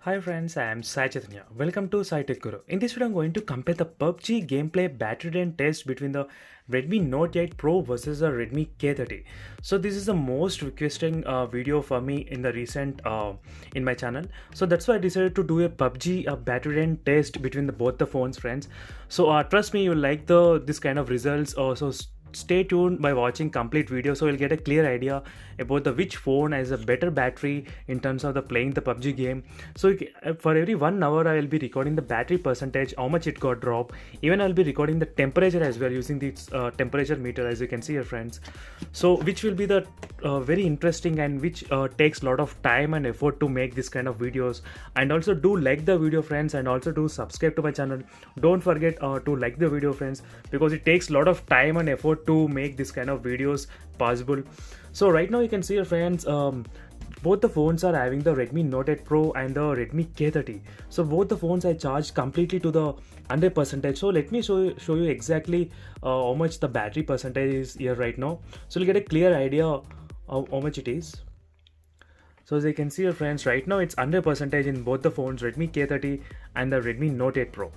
Hi friends, I am Sai Chaitanya. Welcome to Sai Tech Guru. In this video, I'm going to compare the PUBG gameplay battery drain test between the Redmi Note 8 Pro versus the Redmi K30. So this is the most requesting video for me in the recent in my channel. So that's why I decided to do a PUBG battery drain test between both the phones, friends. So trust me, you'll like this kind of results. So stay tuned by watching complete video, so you'll get a clear idea about the which phone has a better battery in terms of the playing the PUBG game. So for every 1 hour I will be recording the battery percentage, how much it got dropped. Even I'll be recording the temperature as well using this temperature meter, as you can see here, friends. So which will be the very interesting and which takes a lot of time and effort to make this kind of videos. And also do like the video, friends, and also do subscribe to my channel. Don't forget to like the video, friends, because it takes a lot of time and effort to make this kind of videos possible. So right now you can see here, friends, both the phones are having the Redmi Note 8 Pro and the Redmi K30. So both the phones I charged completely to the 100%. So let me show you exactly how much the battery percentage is here right now, so you'll get a clear idea of how much it is. So as you can see here, friends, right now it's 100% in both the phones, Redmi K30 and the Redmi Note 8 Pro.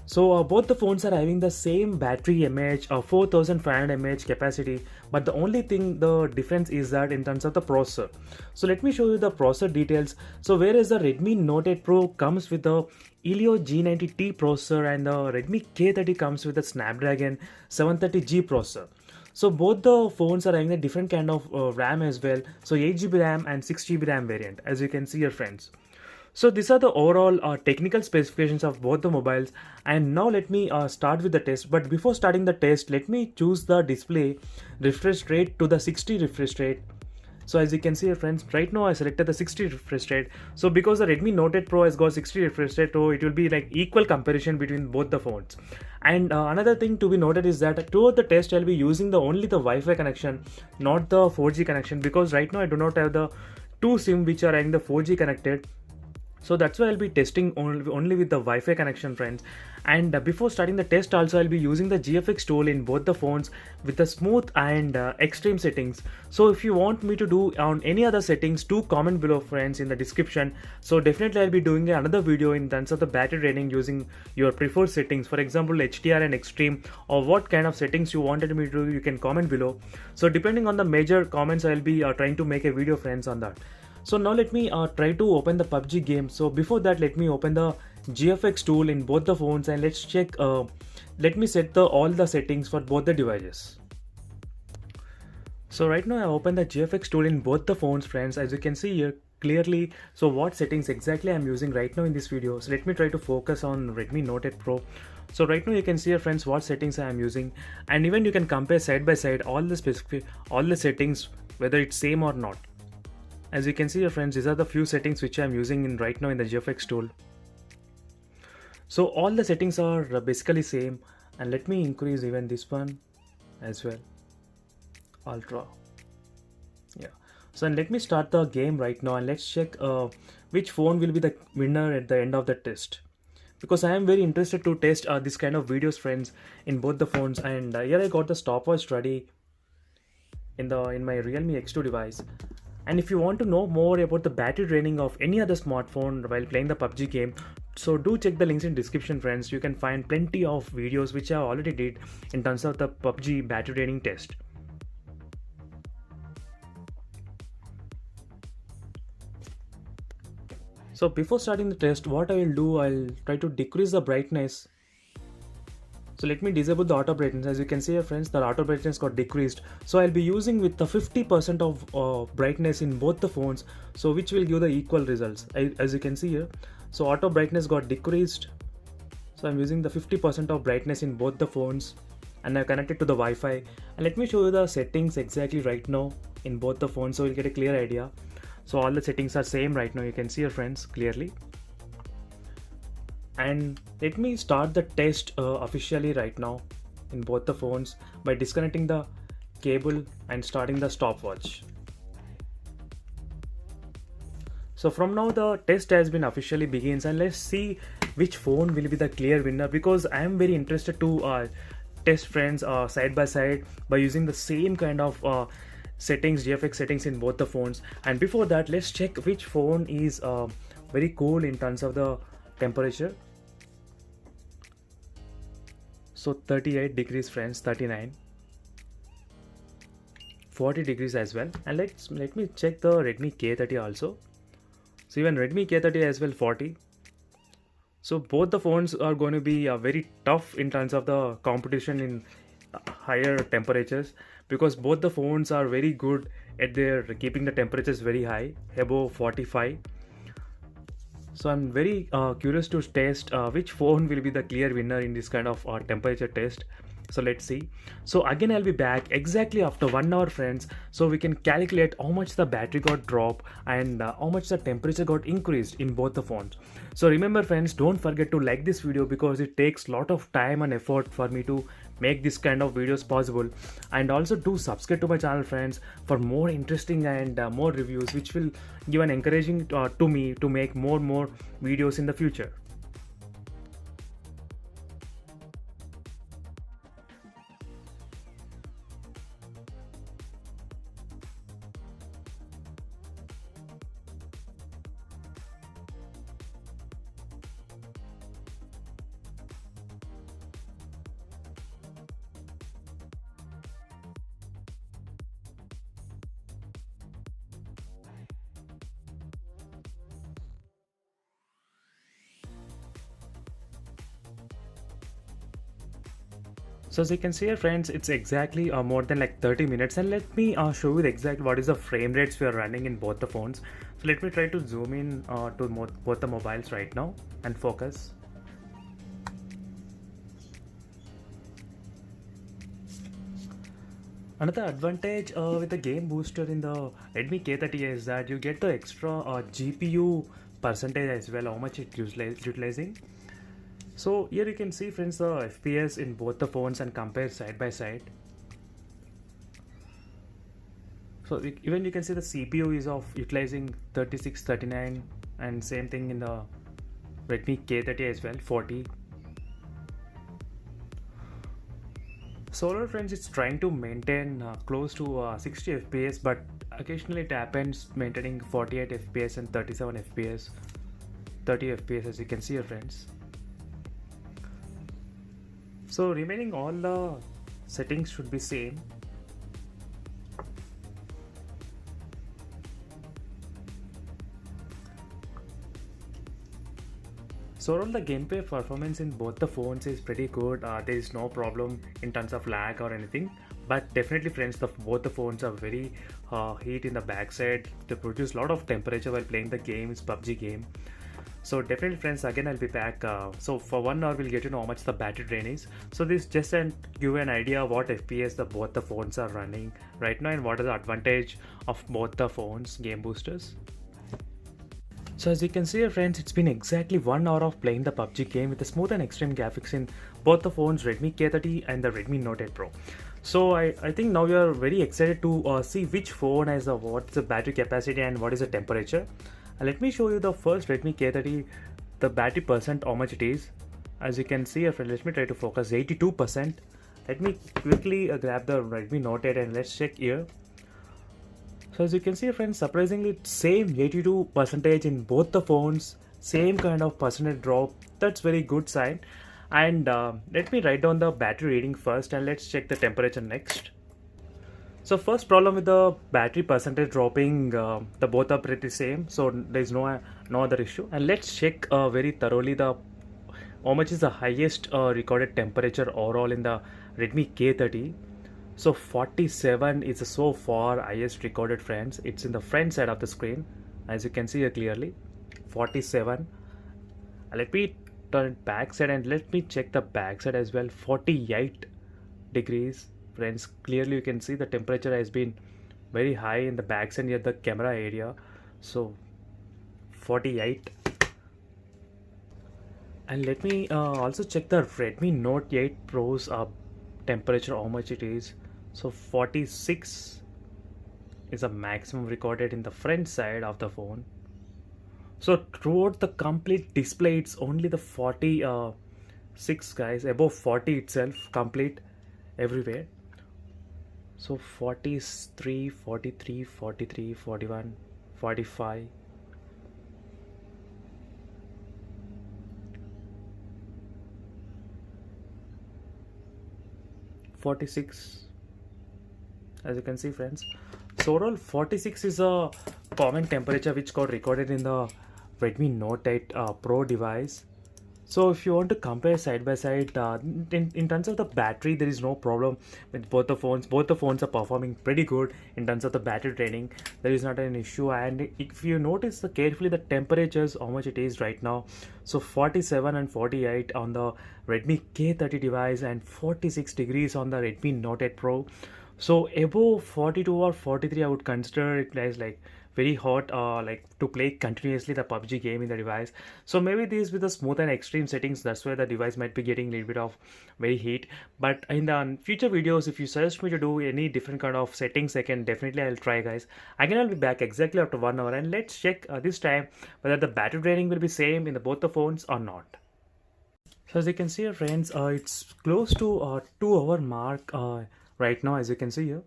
So both the phones are having the same battery mAh, 4500 mAh capacity, but the only thing, the difference is that in terms of the processor. So let me show you the processor details. So whereas the Redmi Note 8 Pro comes with the Helio G90T processor and the Redmi K30 comes with the Snapdragon 730G processor. So both the phones are having a different kind of RAM as well. So 8GB RAM and 6GB RAM variant, as you can see here, friends. So these are the overall technical specifications of both the mobiles, and now let me start with the test. But before starting the test, let me choose the display refresh rate to the 60 refresh rate. So as you can see here, friends, right now I selected the 60 refresh rate. So because the Redmi Note 8 Pro has got 60 refresh rate, so it will be like equal comparison between both the phones. And another thing to be noted is that throughout the test I'll be using only the Wi-Fi connection, not the 4G connection, because right now I do not have the two SIM which are having the 4G connected. So that's why I'll be testing only with the Wi-Fi connection, friends. And before starting the test also, I'll be using the GFX tool in both the phones with the smooth and extreme settings. So if you want me to do on any other settings, do comment below, friends, in the description. So definitely I'll be doing another video in terms of the battery draining using your preferred settings. For example, HDR and extreme, or what kind of settings you wanted me to do, you can comment below. So depending on the major comments, I'll be trying to make a video, friends, on that. So now let me try to open the PUBG game. So before that, let me open the GFX tool in both the phones and let's check. Let me set all the settings for both the devices. So right now I open the GFX tool in both the phones, friends, as you can see here clearly. So what settings exactly I'm using right now in this video. So let me try to focus on Redmi Note 8 Pro. So right now you can see here, friends, what settings I am using, and even you can compare side by side all the settings, whether it's same or not. As you can see here, friends, these are the few settings which I'm using right now in the GFX tool. So all the settings are basically same, and let me increase even this one as well, Ultra. Yeah. So and let me start the game right now, and let's check which phone will be the winner at the end of the test, because I am very interested to test this kind of videos, friends, in both the phones. And here I got the stopwatch ready in my Realme X2 device. And if you want to know more about the battery draining of any other smartphone while playing the PUBG game, so do check the links in description, friends. You can find plenty of videos which I already did in terms of the PUBG battery draining test. So before starting the test, what I will do, I'll try to decrease the brightness. So let me disable the auto brightness. As you can see here, friends, the auto brightness got decreased. So I'll be using with the 50% of brightness in both the phones, so which will give the equal results, as you can see here. So auto brightness got decreased. So I'm using the 50% of brightness in both the phones, and I've connected to the Wi-Fi. And let me show you the settings exactly right now in both the phones, so you'll get a clear idea. So all the settings are same right now, you can see here, friends, clearly. And let me start the test officially right now in both the phones by disconnecting the cable and starting the stopwatch. So from now the test has been officially begins, and let's see which phone will be the clear winner, because I am very interested to test, friends, side by side by using the same kind of GFX settings in both the phones. And before that, let's check which phone is very cool in terms of the temperature. So 38 degrees friends, 39, 40 degrees as well. And let me check the Redmi K30 also. So even Redmi K30 as well, 40. So both the phones are going to be very tough in terms of the competition in higher temperatures, because both the phones are very good at their keeping the temperatures very high, above 45. So I'm very curious to test which phone will be the clear winner in this kind of temperature test. So let's see. So again I'll be back exactly after 1 hour friends, so we can calculate how much the battery got dropped and how much the temperature got increased in both the phones. So remember friends, don't forget to like this video because it takes lot of time and effort for me to make this kind of videos possible. And also do subscribe to my channel friends for more interesting and more reviews, which will give an encouraging to me to make more videos in the future. So as you can see here friends, it's exactly more than like 30 minutes, and let me show you the exact what is the frame rates we are running in both the phones. So let me try to zoom in to both the mobiles right now and focus. Another advantage with the game booster in the Redmi K30 is that you get the extra GPU percentage as well, how much it utilizing. So here you can see friends the FPS in both the phones and compare side by side. So even you can see the CPU is of utilizing 36, 39, and same thing in the Redmi K30 as well, 40. Solar friends, it's trying to maintain close to 60 FPS, but occasionally it happens maintaining 48 FPS and 37 FPS, 30 FPS as you can see here friends. So remaining all the settings should be same. So overall the gameplay performance in both the phones is pretty good. There is no problem in terms of lag or anything, but definitely friends, both the phones are very heat in the backside. They produce a lot of temperature while playing the games, PUBG game. So definitely friends, again I'll be back. So for 1 hour we'll get to know how much the battery drain is. So this just to give an idea what FPS both the phones are running right now and what is the advantage of both the phones game boosters. So as you can see here friends, it's been exactly 1 hour of playing the PUBG game with the smooth and extreme graphics in both the phones, Redmi K30 and the Redmi Note 8 Pro. So I think now you are very excited to see which phone has what's the battery capacity and what is the temperature. Let me show you the first Redmi K30, the battery percent, how much it is. As you can see here friends, let me try to focus, 82%. Let me quickly grab the Redmi Note 8 and let's check here. So as you can see friends, surprisingly same 82% in both the phones, same kind of percentage drop. That's very good sign. And let me write down the battery reading first and let's check the temperature next. So first problem with the battery percentage dropping, the both are pretty same, so there is no other issue. And let's check very thoroughly the how much is the highest recorded temperature overall in the Redmi K30. So 47 is so far highest recorded friends. It's in the front side of the screen, as you can see here clearly, 47. Let me turn back side and let me check the back side as well, 48 degrees friends. Clearly you can see the temperature has been very high in the back side near the camera area, so 48. And let me also check the Redmi Note 8 Pro's temperature, how much it is. So 46 is a maximum recorded in the front side of the phone. So throughout the complete display it's only the 46 guys, above 40 itself complete everywhere. So 43, 43, 43, 41, 45, 46, as you can see friends. So overall 46 is a common temperature which got recorded in the Redmi Note 8 Pro device. So if you want to compare side by side, in terms of the battery, there is no problem with both the phones. Both the phones are performing pretty good in terms of the battery draining. There is not an issue. And if you notice carefully the temperatures, how much it is right now. So 47 and 48 on the Redmi K30 device and 46 degrees on the Redmi Note 8 Pro. So above 42 or 43, I would consider it as like very hot, like to play continuously the PUBG game in the device. So maybe this with the smooth and extreme settings, that's why the device might be getting a little bit of very heat. But in the future videos, if you suggest me to do any different kind of settings, I'll try guys. Again, I'll be back exactly after 1 hour, and let's check this time whether the battery draining will be same in the both the phones or not. So as you can see friends, it's close to 2 hour mark right now, as you can see here.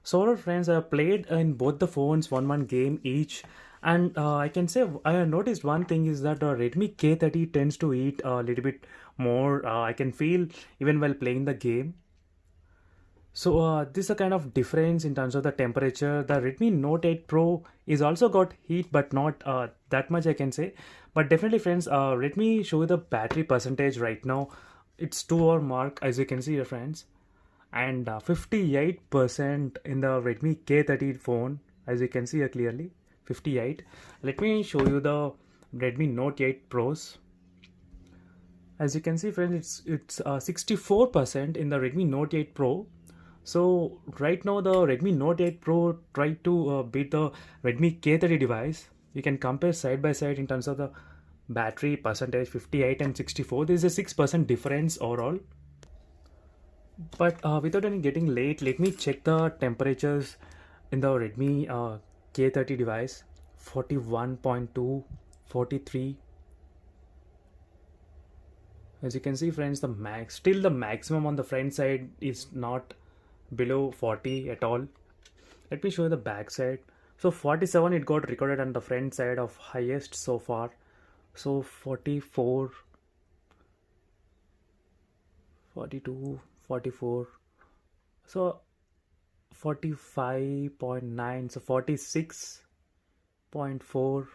So all friends, I have played in both the phones one game each, and I can say I have noticed one thing is that Redmi K30 tends to eat a little bit more. I can feel even while playing the game. So this is a kind of difference in terms of the temperature. The Redmi Note 8 Pro is also got heat, but not that much I can say. But definitely friends, let me show you the battery percentage right now. It's 2 hour mark, as you can see here friends, and 58% in the Redmi K30 phone, as you can see here clearly, 58. Let me show you the Redmi Note 8 Pros. As you can see friends, it's 64% in the Redmi Note 8 Pro. So right now the Redmi Note 8 Pro tried to beat the Redmi K30 device. You can compare side by side in terms of the battery percentage, 58 and 64. There is a 6% difference overall. But without any getting late, let me check the temperatures in the Redmi K30 device. 41.2, 43. As you can see friends, the maximum on the front side is not below 40 at all. Let me show you the back side. So 47 it got recorded on the front side of highest so far. So 44, 42, 44, so 45.9, so 46.4.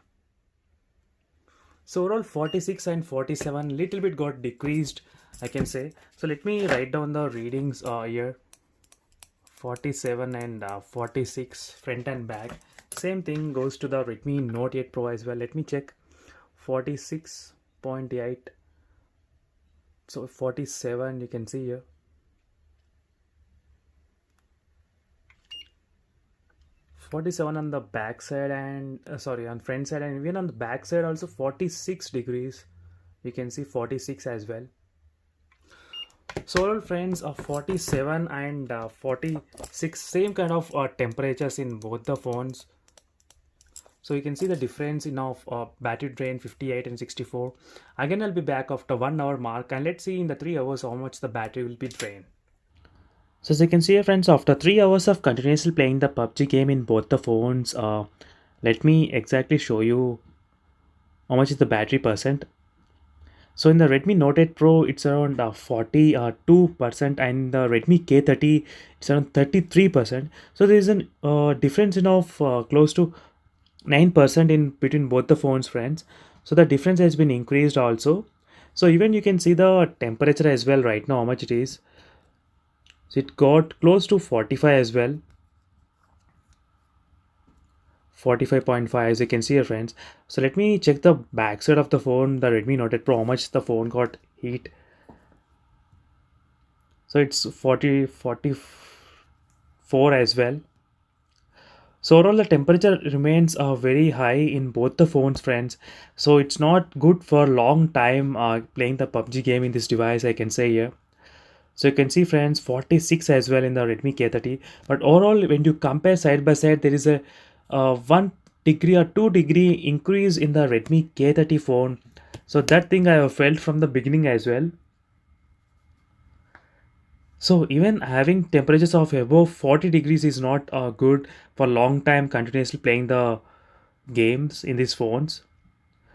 so overall 46 and 47 little bit got decreased, I can say. So let me write down the readings here. 47 and 46 front and back. Same thing goes to the Redmi Note 8 Pro as well. Let me check. 46.8, so 47 you can see here. 47 on the back side and on front side, and even on the back side also 46 degrees. You can see 46 as well. So all friends, 47 and 46, same kind of temperatures in both the phones. So you can see the difference in of battery drain 58 and 64. Again, I'll be back after 1 hour mark, and let's see in the 3 hours how much the battery will be drained. So as you can see here friends, after 3 hours of continuously playing the PUBG game in both the phones, let me exactly show you how much is the battery percent. So in the Redmi Note 8 Pro, it's around 42%, and the Redmi K30, it's around 33%. So there is a difference in of close to 9% in between both the phones friends. So the difference has been increased also. So even you can see the temperature as well right now, how much it is. So it got close to 45 as well. 45.5, as you can see here friends. So let me check the back side of the phone, the Redmi Note 8 Pro, how much the phone got heat. So it's 44 as well. So overall the temperature remains very high in both the phones friends. So it's not good for long time playing the PUBG game in this device, I can say here. So you can see friends, 46 as well in the Redmi K30. But overall when you compare side by side, there is a 1 degree or 2 degree increase in the Redmi K30 phone. So that thing I have felt from the beginning as well. So even having temperatures of above 40 degrees is not good for long time continuously playing the games in these phones.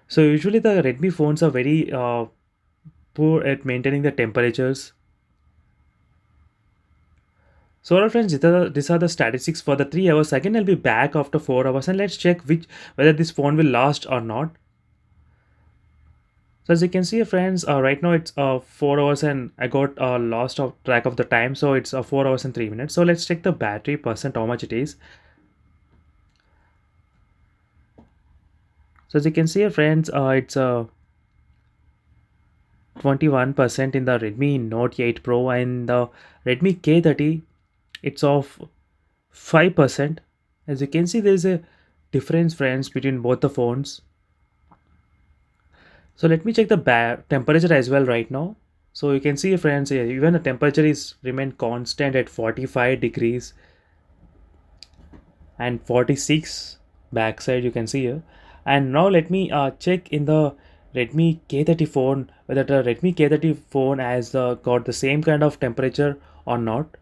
So usually the Redmi phones are very poor at maintaining the temperatures. So all friends, these are the statistics for the 3 hours. Again, I'll be back after 4 hours and let's check whether this phone will last or not. So as you can see, friends, right now it's 4 hours and I got lost of track of the time. So it's 4 hours and 3 minutes. So let's check the battery percent, how much it is. So as you can see, friends, it's 21% in the Redmi Note 8 Pro, and the Redmi K30 it's of 5%. As you can see, there is a difference, friends, between both the phones. So let me check the temperature as well right now. So you can see, friends, here even the temperature is remain constant at 45 degrees and 46 backside, you can see here. And now let me check in the Redmi K30 phone whether the Redmi K30 phone has got the same kind of temperature or not.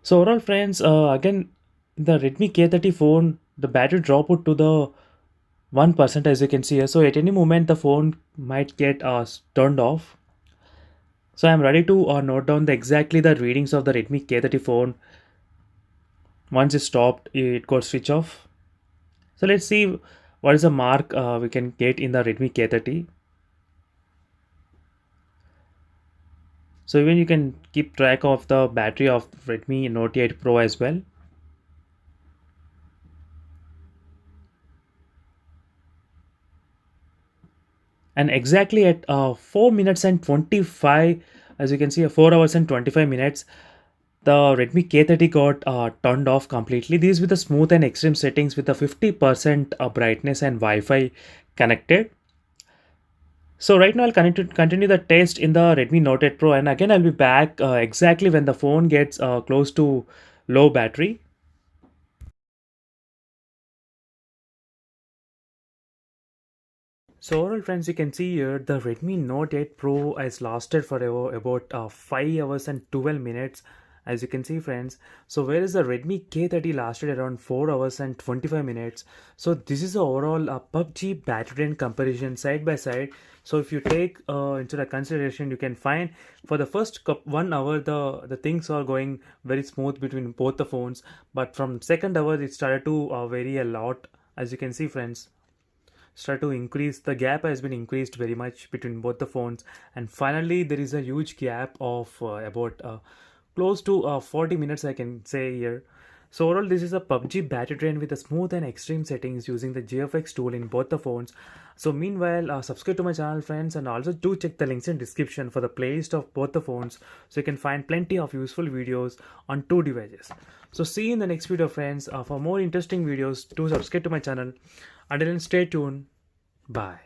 So overall, friends, again, the Redmi K30 phone, the battery drop out to the 1%, as you can see here. So at any moment, the phone might get turned off. So I'm ready to note down exactly the readings of the Redmi K30 phone. Once it's stopped, it got switch off. So let's see what is the mark we can get in the Redmi K30. So even you can keep track of the battery of Redmi Note 8 Pro as well. And exactly at 4 minutes and 25, as you can see, 4 hours and 25 minutes, the Redmi K30 got turned off completely. These with the smooth and extreme settings with the 50% brightness and Wi-Fi connected. So right now I'll continue the test in the Redmi Note 8 Pro, and again I'll be back exactly when the phone gets close to low battery. So overall, friends, you can see here the Redmi Note 8 Pro has lasted for about 5 hours and 12 minutes, as you can see, friends. So whereas the Redmi K30 lasted around 4 hours and 25 minutes. So this is the overall PUBG battery and comparison side by side. So if you take into the consideration, you can find for the first 1 hour the things are going very smooth between both the phones, but from second hour it started to vary a lot, as you can see, friends. Start to increase, the gap has been increased very much between both the phones, and finally there is a huge gap of about close to 40 minutes, I can say here. So overall, this is a PUBG battery drain with a smooth and extreme settings using the GFX tool in both the phones. So meanwhile, subscribe to my channel, friends, and also do check the links in description for the playlist of both the phones, so you can find plenty of useful videos on two devices. So see you in the next video, friends. For more interesting videos, do subscribe to my channel. Until then, stay tuned. Bye.